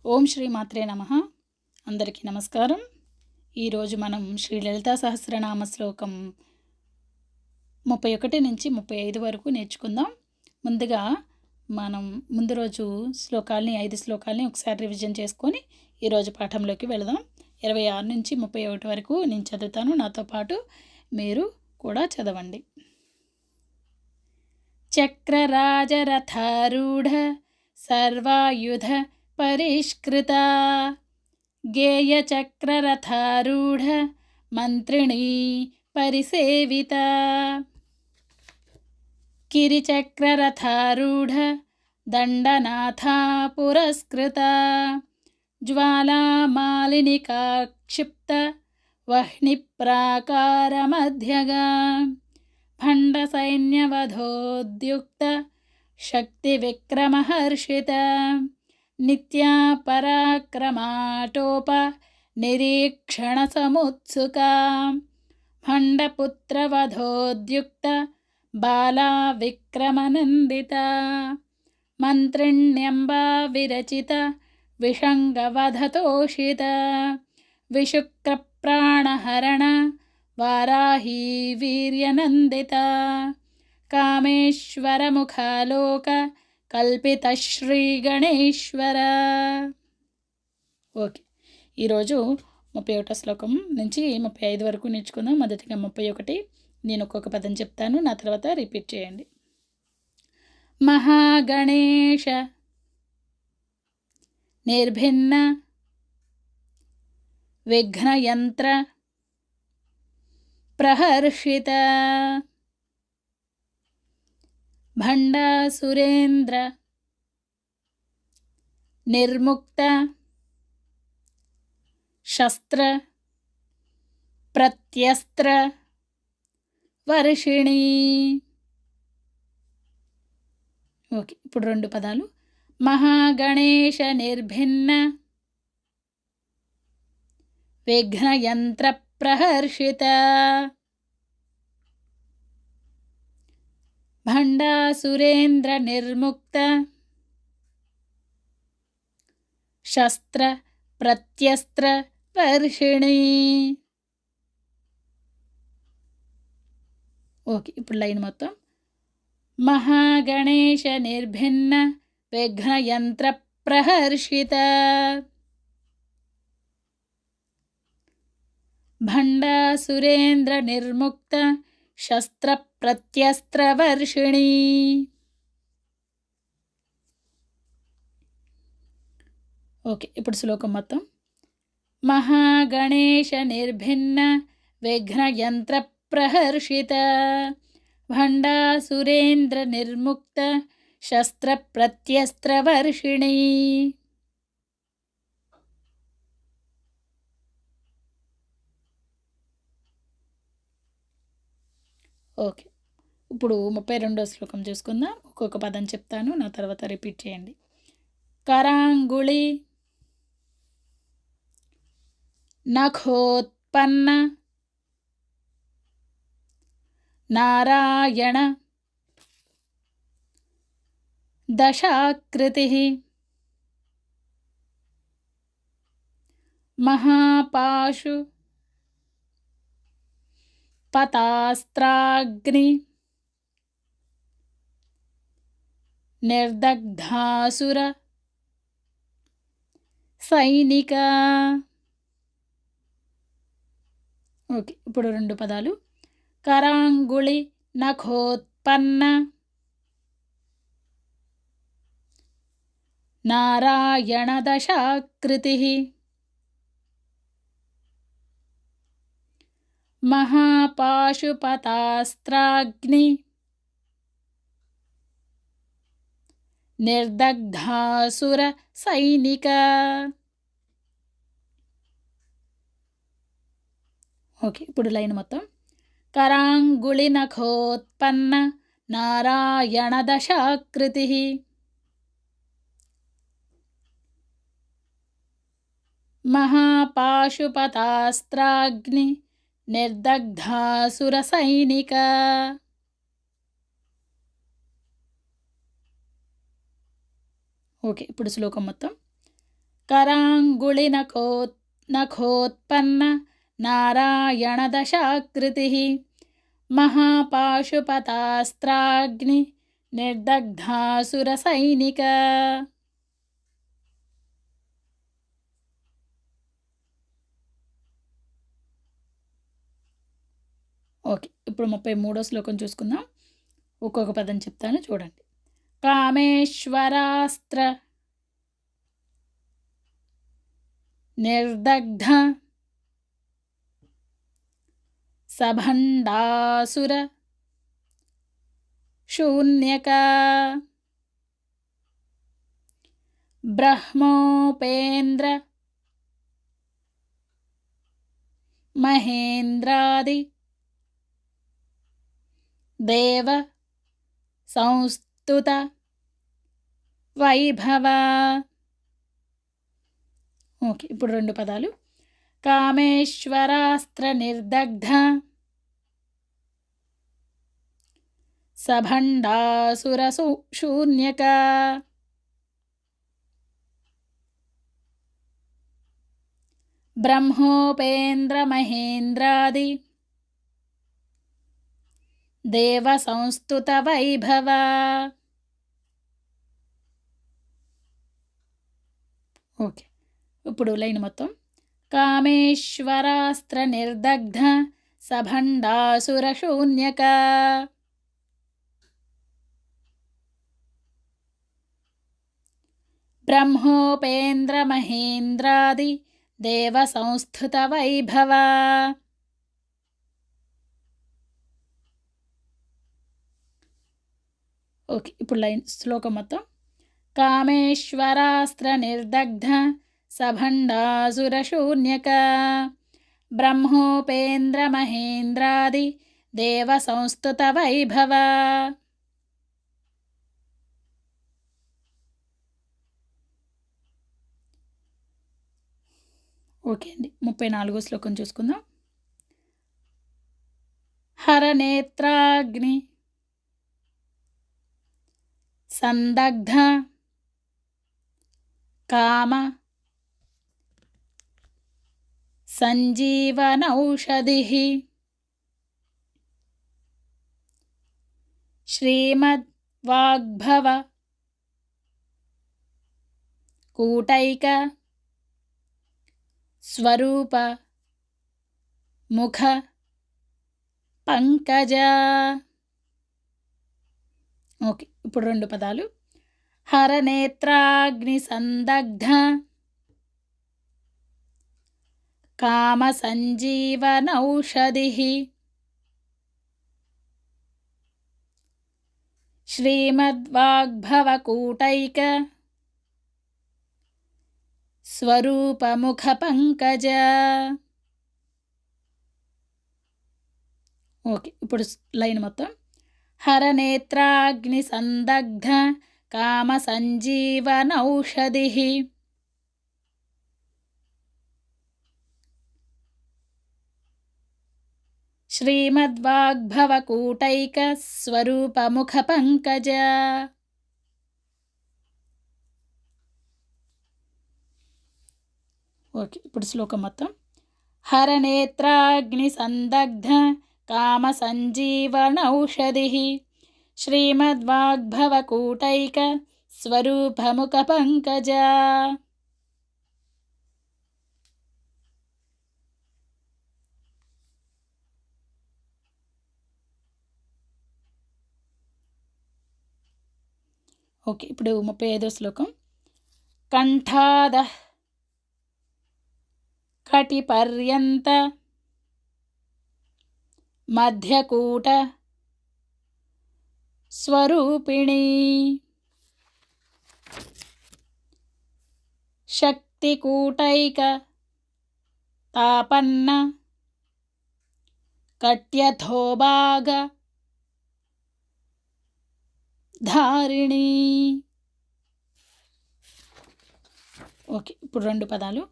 ఓం శ్రీ మాత్రే నమః. అందరికీ నమస్కారం. ఈరోజు మనం శ్రీ లలితా సహస్రనామ శ్లోకం 31 నుంచి 35 వరకు నేర్చుకుందాం. ముందుగా మనం ముందు రోజు శ్లోకాల్ని 5 శ్లోకాల్ని ఒకసారి రివిజన్ చేసుకొని ఈరోజు పాఠంలోకి వెళదాం. 26 నుంచి 31 వరకు నేను చదువుతాను. నాతో పాటు మీరు కూడా చదవండి. చక్రరాజరథారూఢ సర్వాయుధ పరిష్కృత గేయచక్రరథారూఢ మంత్రిణీ పరిసేవిత కిరిచక్రరథారూఢ దండనాథా పురస్కృత జ్వాలామాలినికా క్షిప్త వహ్నిప్రాకారమధ్యగా భండసైన్యవధోద్యుక్త శక్తివిక్రమహర్షిత నిత్యా పరాక్రమాటోప నిరీక్షణ సముత్సుకా భండపుత్రవధోద్యుక్త బాలా విక్రమనందిత మంత్రిణ్యంబా విరచిత విషంగవధతోషిత విశుక్రప్రాణహరణ వారాహీ వీర్యనందిత కామేశ్వరముఖాలోక కల్పిత శ్రీ గణేశ్వర. ఓకే, ఈరోజు 31 శ్లోకం నుంచి 35 వరకు నేర్చుకుందాం. మొదటిగా 31 నేను ఒక్కొక్క పదం చెప్తాను, నా తర్వాత రిపీట్ చేయండి. మహాగణేశ నిర్భిన్న విఘ్నయంత్ర ప్రహర్షిత భండాసురేంద్ర నిర్ముక్త శస్త్ర ప్రత్యస్త్ర వర్షిణి. ఓకే, ఇప్పుడు 2 పదాలు. మహాగణేశ నిర్భిన్న విఘ్నయంత్ర ప్రహర్షిత భండాసురేంద్ర నిర్ముక్త శస్త్ర ప్రత్యస్త్ర వర్షిణి. ఓకే, ఇప్పుడు లైన్ మొత్తం. మహాగణేశ నిర్భిన్న విఘ్నయంత్ర ప్రహర్షిత భండాసురేంద్ర నిర్ముక్త శస్త్ర ప్రత్యస్త్ర వర్షిణి. ఓకే, ఇప్పుడు శ్లోకం మొత్తం. మహాగణేశ నిర్భిన్న విఘ్నయంత్ర ప్రహర్షిత భండాసురేంద్ర నిర్ముక్త శస్త్ర ప్రత్యస్త్ర వర్షిణి. ఓకే, ఇప్పుడు 32వ శ్లోకం చూసుకుందాం. ఒక్కొక్క పదం చెప్తాను, నా తర్వాత రిపీట్ చేయండి. కరాంగుళి నఖోత్పన్న నారాయణ దశాకృతి మహాపాశు పతాస్త్రాగ్ని నిర్దగ్ధాసుర సైనిక. ఓకే, ఇప్పుడు 2 పదాలు. కరాంగుళి నఖోత్పన్న నారాయణ దశాకృతి మహాపాశుపతాస్త్రాగ్ని నిర్దగ్ధాసుర సైనిక. ఓకే, ఇప్పుడు లైన్ మొత్తం. కరాంగుళి నఖోత్పన్న నారాయణ దశాకృతి మహాపాశుపతాస్త్రాగ్ని నిర్దగ్ధాసుర సైనిక. ఓకే, ఇప్పుడు శ్లోకం మొత్తం. कराङ्गुलिनखोत्पन्न नारायणदशाकृतिः महापाशुपतास्त्राग्नि निर्दग्धासुरसैनिक. ఓకే, ఇప్పుడు 33వ శ్లోకం చూసుకుందాం. ఒక్కొక్క పదం చెప్తాను చూడండి. కామేశ్వరాస్త్ర నిర్దగ్ధ సభండాసుర శూన్యక బ్రహ్మోపేంద్ర మహేంద్రాది దేవ సంస్తుత వైభవ. ఓకే, ఇప్పుడు 2 పదాలు. కామేశ్వరాస్త్ర నిర్దగ్ధ సభండాసుర శూన్యక. బ్రహ్మోపేంద్ర మహేంద్రాది దేవ సంస్తుత వైభవ. ఓకే, ఇప్పుడు లైన్ మొత్తం. కామేశ్వరాస్త్ర నిర్దగ్ధ సభండాసుర శూన్యక. బ్రహ్మోపేంద్ర మహేంద్రాది దేవ సంస్థుత వైభవ. ఓకే, ఇప్పుడు లైన్ శ్లోకం మొత్తం. కామేశ్వరాస్త్ర నిర్దగ్ధ సభండాసుర శూన్యక బ్రహ్మోపేంద్ర మహేంద్రాది దేవ సంస్థుత వైభవ. ఓకే అండి, 34వ శ్లోకం చూసుకుందాం. హరనేత్రాగ్ని సందగ్ధ కామ సంజీవనౌషధిః శ్రీమద్వాగ్భవ కూటైక స్వరూప ముఖ పంకజ. ఓకే, ఇప్పుడు 2 పదాలు. హరనేత్రాగ్ని సందగ్ధ కామ సంజీవనౌషధిః శ్రీమద్వాగ్భవ కూటైక స్వరూప ముఖ పంకజ. ఓకే, ఇప్పుడు లైన్ మొత్తం. హరనేత్రాగ్ని సందగ్ధ కామ సంజీవనౌషధిః శ్రీమద్వాగ్భవ కూటైక స్వరూప ముఖ పంకజ. ఓకే, ఇప్పుడు శ్లోకం మొత్తం. హరనేత్రాగ్ని సందగ్ధ కామ సంజీవనౌషధిః శ్రీమద్వాగ్భవ కూటైక స్వరూప ముఖ పంకజ. ఓకే, ఇప్పుడు 35వ శ్లోకం. కంఠాద కటిపర్యంత మధ్యకూట స్వరూపిణి శక్తికూటైక తాపన్న కట్యథోభాగ ధారిణి. ఓకే, ఇప్పుడు 2 పదాలు.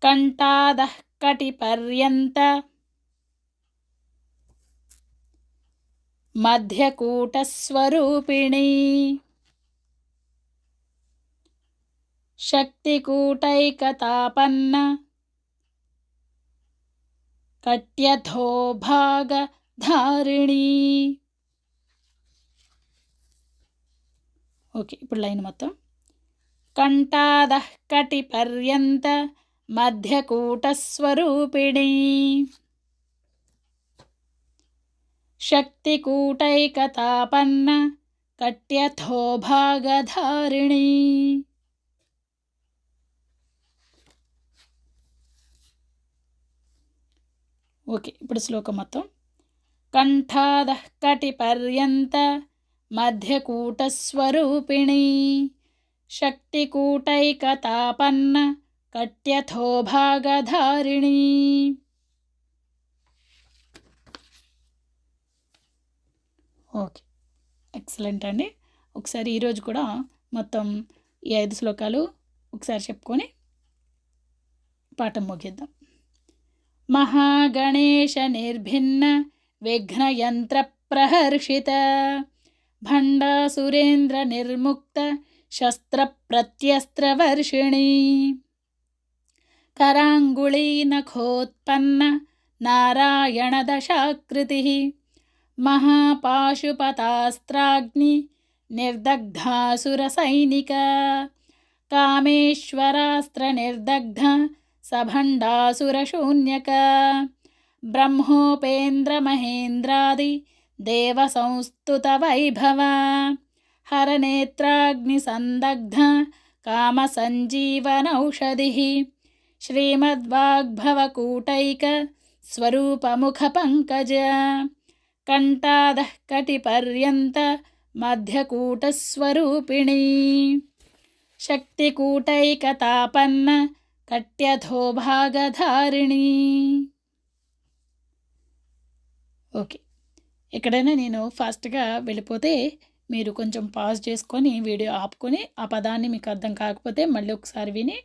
కంఠాద కటిపర్యంత మధ్యకూట స్వరూపిణి శక్తికూటైకతాపన్న కట్యథో భాగధారిణి. ఓకే, ఇప్పుడు లైన్ మొత్తం. కంఠాదః కటిపర్యంత మధ్యకూటస్వరూపిణి శక్తికూటైకతాపన్న కట్యథో భాగధారిణి. ఓకే, ఇప్పుడు శ్లోకం మొత్తం. కంఠాదః కటిపర్యంత మధ్యకూటస్వరూపిణి శక్తికూటైకతాపన్న కట్యథో భాగధారిణి. ఓకే, ఎక్సలెంట్ అండి. ఒకసారి ఈరోజు కూడా మొత్తం ఈ 5 శ్లోకాలు ఒకసారి చెప్పుకొని పాఠం ముగిద్దాం. మహాగణేశ నిర్భిన్న విఘ్నయంత్ర ప్రహర్షిత భండాసురేంద్ర నిర్ముక్త శస్త్ర ప్రత్యస్త్రవర్షిణి కరాంగుళీ నఖోత్పన్న నారాయణ దశాకృతి మహాపాశుపతాస్త్రాగ్ని నిర్దగ్ధాసుర సైనిక కామేశ్వరాస్త్ర నిర్దగ్ధ సభండాసుర శూన్యక బ్రహ్మోపేంద్ర మహేంద్రాది దేవ సంస్తుత వైభవ హరనేత్రాగ్ని సందగ్ధ కామ సంజీవనౌషధి శ్రీమద్వాగ్భవకూటైక స్వరూపముఖ పంకజ కంఠాదః కటిపర్యంత మధ్యకూటస్వరూపిణి శక్తికూటైకతాపన్న కట్యథో భాగధారిణి. ఓకే, ఎక్కడైనా నేను ఫాస్ట్గా వెళ్ళిపోతే మీరు కొంచెం పాజ్ చేసుకొని వీడియో ఆపుకొని ఆ పదాన్ని మీకు అర్థం కాకపోతే మళ్ళీ ఒకసారి విని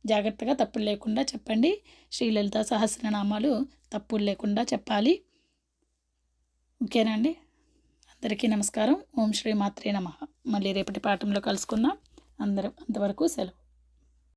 జాగ్రత్తగా తప్పులు లేకుండా చెప్పండి. శ్రీలలిత సహస్రనామాలు తప్పులు లేకుండా చెప్పాలి. ఓకేనా అండి? అందరికీ నమస్కారం. ఓం శ్రీ మాత్రే నమః. మళ్ళీ రేపటి పాఠంలో కలుసుకుందాం. అంతవరకు సెలవు.